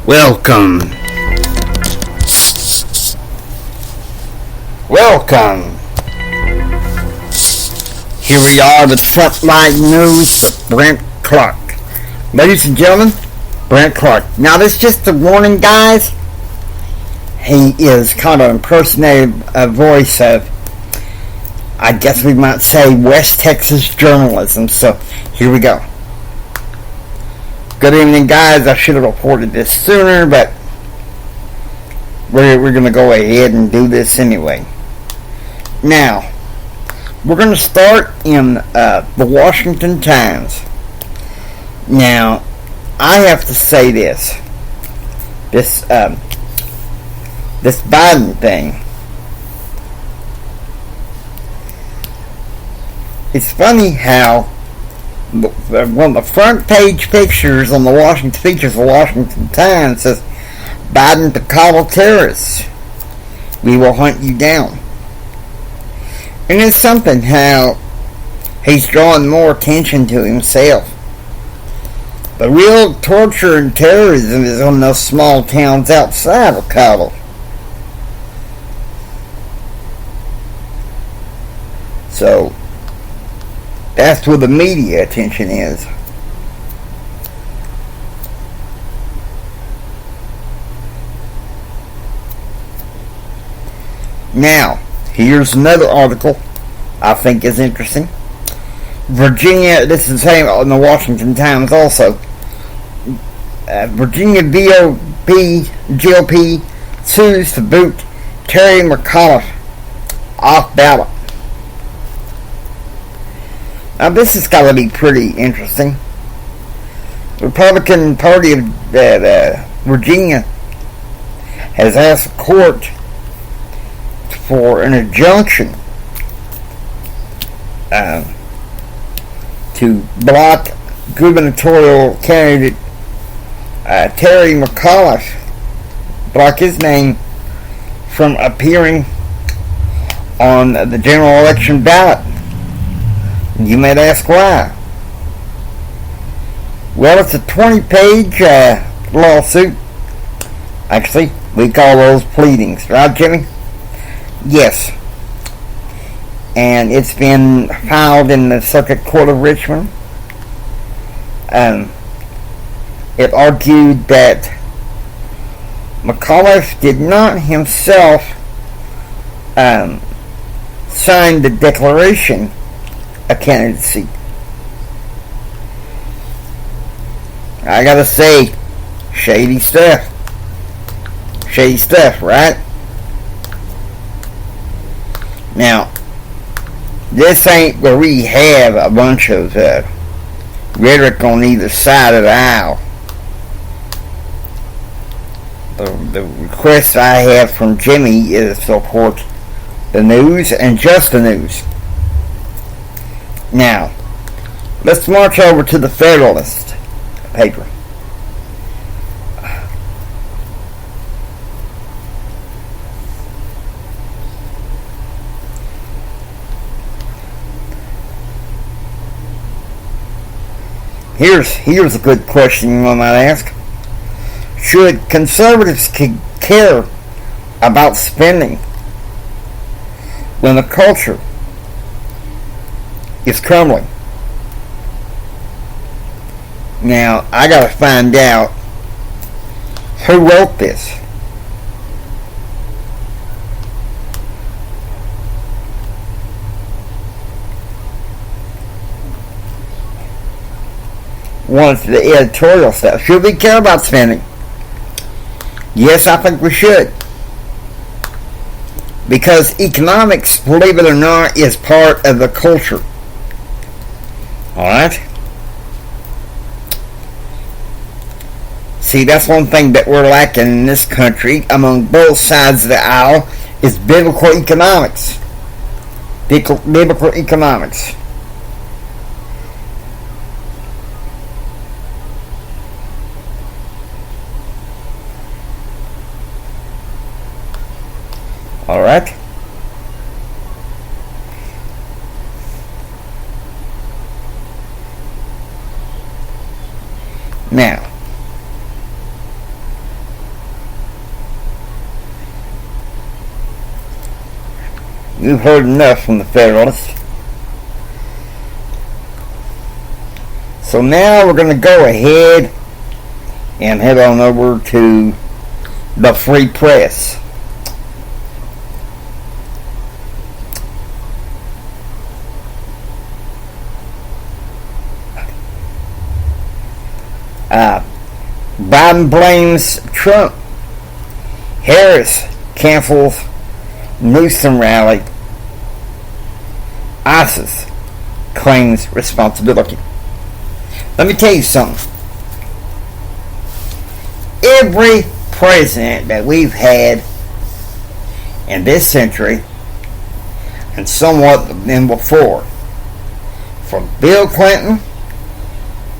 Welcome. Here we are with Frontline News with Brent Clark. Ladies and gentlemen, Brent Clark. Now this is just a warning, guys. He is kind of impersonating a voice of, I guess we might say, West Texas journalism. So here we go. Good evening, guys. I should have reported this sooner, but we're going to go ahead and do this anyway. Now, we're going to start in the Washington Times. Now, I have to say this Biden thing. It's funny how one of the front page pictures on the Washington Times says, Biden to coddle terrorists. We will hunt you down. And it's something how he's drawing more attention to himself. The real torture and terrorism is on those small towns outside of Kabul. So that's where the media attention is. Now, here's another article I think is interesting. Virginia, this is the same on the Washington Times also. Virginia GOP sues to boot Terry McAuliffe off ballot. Now this has got to be pretty interesting. The Republican Party of Virginia has asked the court for an injunction to block gubernatorial candidate Terry McAuliffe, block his name from appearing on the general election ballot. You may ask why. Well, it's a 20-page lawsuit. Actually, we call those pleadings, right, Jimmy? Yes. And it's been filed in the Circuit Court of Richmond. It argued that McAuliffe did not himself sign the declaration of candidacy. I gotta say, shady stuff. Shady stuff, right? Now, this ain't where we have a bunch of rhetoric on either side of the aisle. The request I have from Jimmy is to support the news and just the news. Now, let's march over to the Federalist paper. Here's a good question you might ask. Should conservatives care about spending when the culture is crumbling? Now, I gotta find out who wrote this. One of the editorial stuff. Should we care about spending? Yes, I think we should. Because economics, believe it or not, is part of the culture. Alright? See, that's one thing that we're lacking in this country, among both sides of the aisle, is biblical economics. Biblical economics. Alright? Now, You've heard enough from the Federalists. So now we're going to go ahead and head on over to the Free Press. Biden blames Trump. Harris cancels Newsom rally. ISIS claims responsibility. Let me tell you something. Every president that we've had in this century, and somewhat then before, from Bill Clinton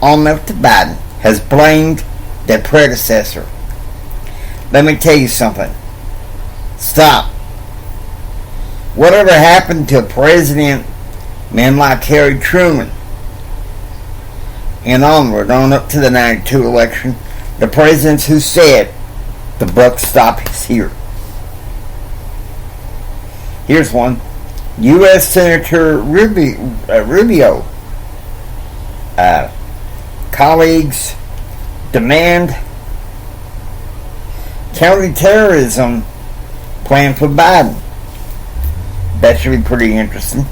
on up to Biden, has blamed their predecessor. Let me tell you something. Stop. Whatever happened to President, men like Harry Truman, and onward on up to the 92 election, the presidents who said the buck stops here. Here's one. U.S. Senator Rubio, colleagues demand counterterrorism plan for Biden. That should be pretty interesting,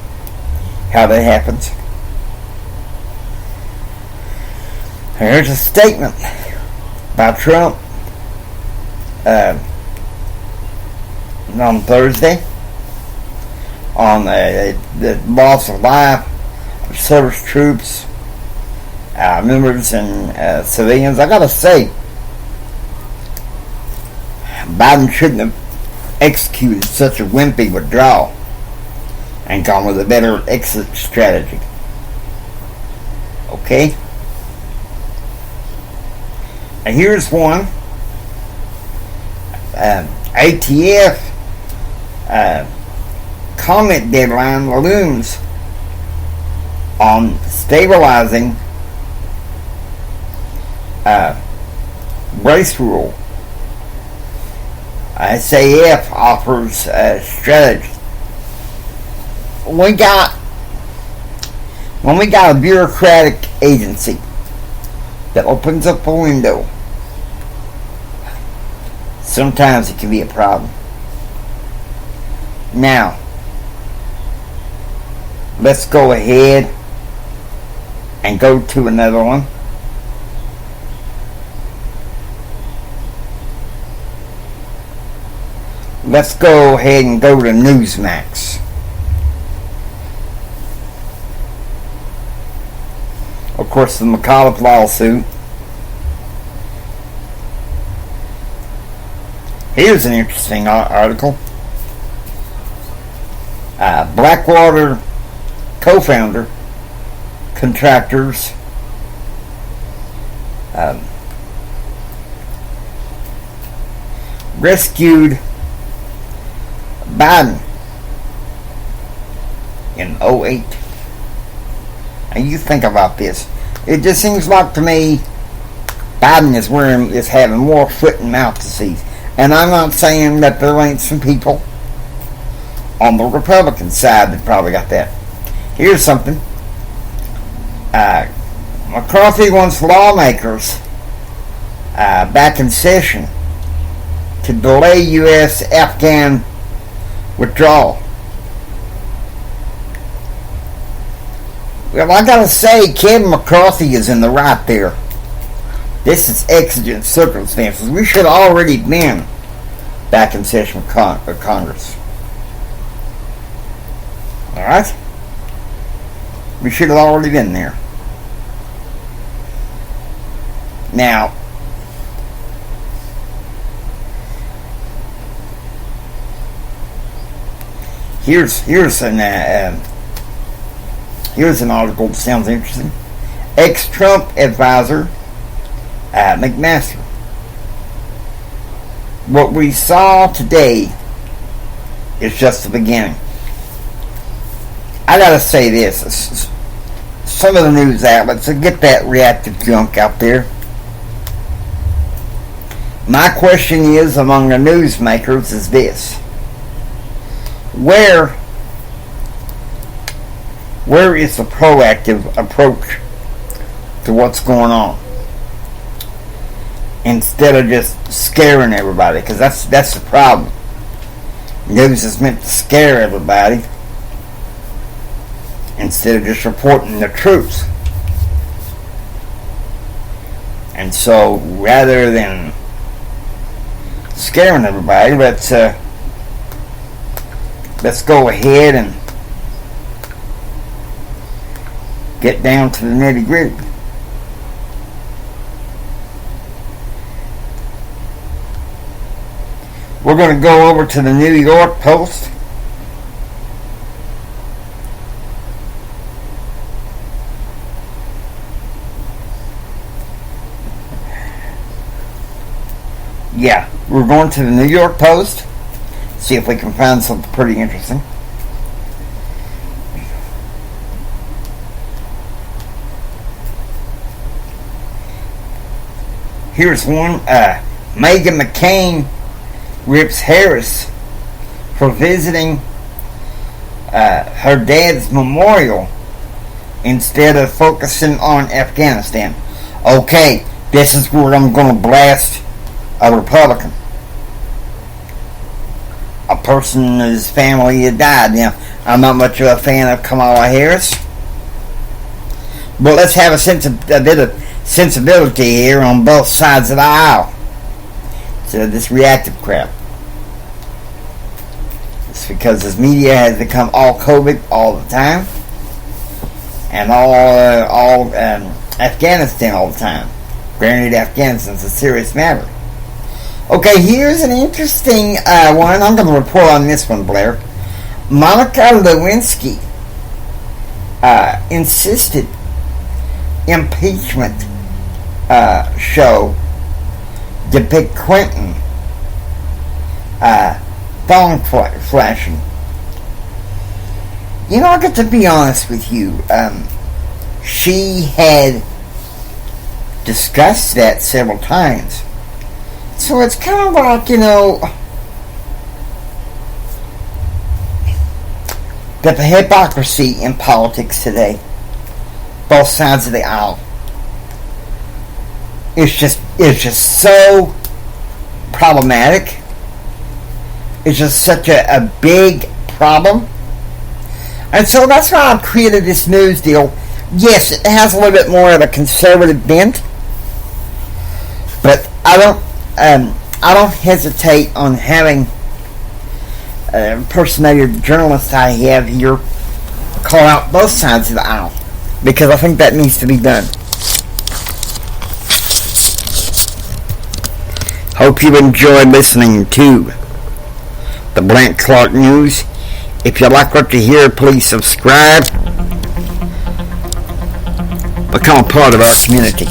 how that happens. Here's a statement by Trump on Thursday on the loss of life of service troops, members, and civilians. I gotta say, Biden shouldn't have executed such a wimpy withdrawal and gone with a better exit strategy. Okay? And here's one. ATF comment deadline looms on stabilizing race rule. SAF offers strategy. When we got a bureaucratic agency that opens up a window, sometimes it can be a problem. Now, let's go ahead and go to another one. Let's go ahead and go to Newsmax. Of course, the McAuliffe lawsuit. Here's an interesting article. Blackwater co-founder, contractors, rescued Biden in 2008. And you think about this. It just seems like to me Biden is having more foot and mouth disease. And I'm not saying that there ain't some people on the Republican side that probably got that. Here's something. McCarthy wants lawmakers back in session to delay U.S. Afghan withdrawal. Well, I gotta say, Kevin McCarthy is in the right there. This is exigent circumstances. We should have already been back in session with Congress. Alright? We should have already been there. Now, here's an article that sounds interesting. Ex-Trump advisor McMaster. What we saw today is just the beginning. I gotta say this. Some of the news outlets, get that reactive junk out there. My question is, among the newsmakers, is this. Where Where is the proactive approach to what's going on? Instead of just scaring everybody, because that's the problem. News is meant to scare everybody instead of just reporting the truth. And so, rather than scaring everybody, let's go ahead and get down to the nitty-gritty. We're going to go over to the New York Post. Yeah, we're going to the New York Post. See if we can find something pretty interesting. Here's one. Meghan McCain rips Harris for visiting her dad's memorial instead of focusing on Afghanistan. Okay, this is where I'm going to blast a Republican. A person whose family had died. Now, I'm not much of a fan of Kamala Harris, but let's have a bit of sensibility here on both sides of the aisle. So this reactive crap. It's because this media has become all COVID all the time, and all Afghanistan all the time. Granted, Afghanistan's a serious matter. Okay, here's an interesting one. I'm going to report on this one, Blair. Monica Lewinsky insisted impeachment show depict Clinton phone flashing. You know, I got to be honest with you. She had discussed that several times. So it's kind of like, you know, that the hypocrisy in politics today, both sides of the aisle, it's just so problematic. It's just such a big problem. And so that's why I've created this news deal. Yes, it has a little bit more of a conservative bent, but I don't hesitate on having a impersonator journalist I have here call out both sides of the aisle, because I think that needs to be done. Hope you enjoyed listening to the Brant Clark News. If you like what you hear, please subscribe. Become a part of our community.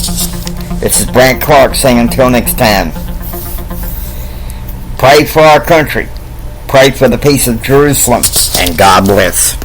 This is Brant Clark saying until next time. Pray for our country. Pray for the peace of Jerusalem. And God bless.